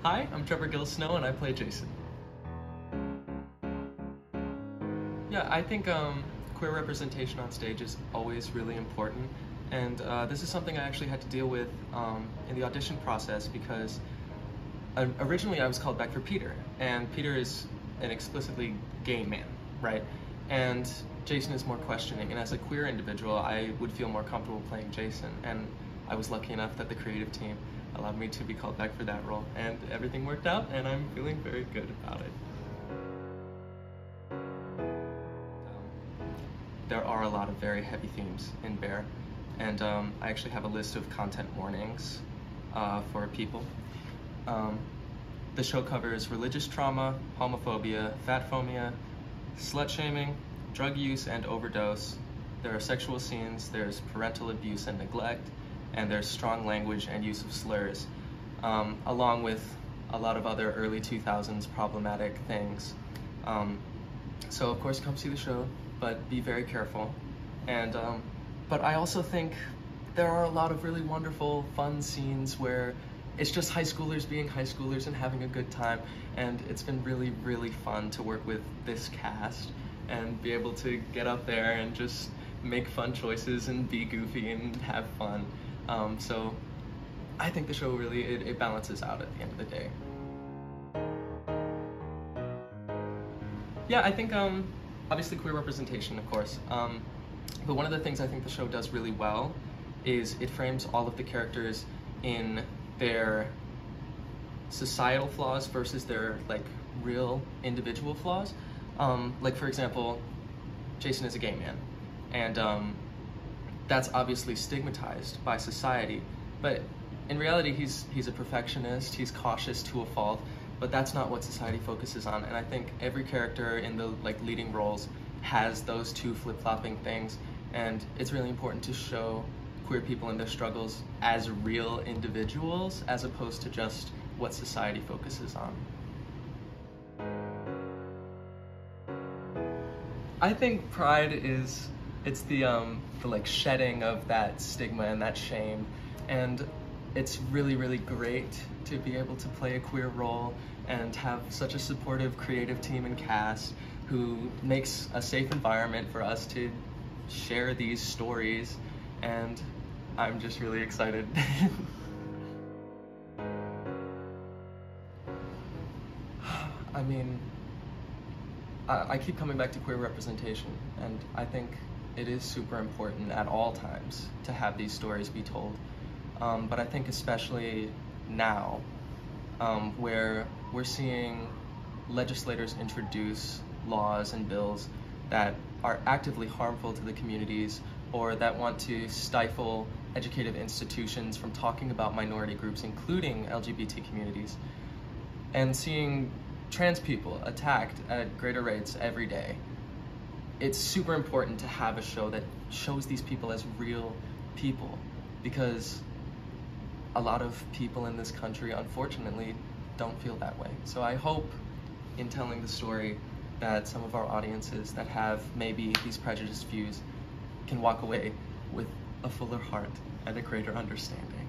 Hi, I'm Trevor Gill-Snow and I play Jason. Yeah, I think queer representation on stage is always really important, and this is something I actually had to deal with in the audition process because originally I was called back for Peter, and Peter is an explicitly gay man, right? And Jason is more questioning, and as a queer individual, I would feel more comfortable playing Jason, and I was lucky enough that the creative team allowed me to be called back for that role, and everything worked out, and I'm feeling very good about it. There are a lot of very heavy themes in Bear, and I actually have a list of content warnings for people. The show covers religious trauma, homophobia, fat phobia, slut-shaming, drug use and overdose. There are sexual scenes, there's parental abuse and neglect, and there's strong language and use of slurs, along with a lot of other early 2000s problematic things. So of course come see the show, but be very careful. And but I also think there are a lot of really wonderful, fun scenes where it's just high schoolers being high schoolers and having a good time, and it's been really, really fun to work with this cast and be able to get up there and just make fun choices and be goofy and have fun. So I think the show really, it balances out at the end of the day. Yeah, I think obviously queer representation, of course, but one of the things I think the show does really well is it frames all of the characters in their societal flaws versus their like real individual flaws. Like for example, Jason is a gay man, and that's obviously stigmatized by society, but in reality he's a perfectionist, he's cautious to a fault, but that's not what society focuses on. And I think every character in the leading roles has those two flip-flopping things, and it's really important to show queer people and their struggles as real individuals as opposed to just what society focuses on. I think pride is, it's the like shedding of that stigma and that shame, and it's really, really great to be able to play a queer role and have such a supportive creative team and cast who makes a safe environment for us to share these stories, and I'm just really excited. I mean, I keep coming back to queer representation, and I think it is super important at all times to have these stories be told. But I think especially now, where we're seeing legislators introduce laws and bills that are actively harmful to the communities or that want to stifle educative institutions from talking about minority groups, including LGBT communities, and seeing trans people attacked at greater rates every day. It's super important to have a show that shows these people as real people, because a lot of people in this country, unfortunately, don't feel that way. So I hope in telling the story that some of our audiences that have maybe these prejudiced views can walk away with a fuller heart and a greater understanding.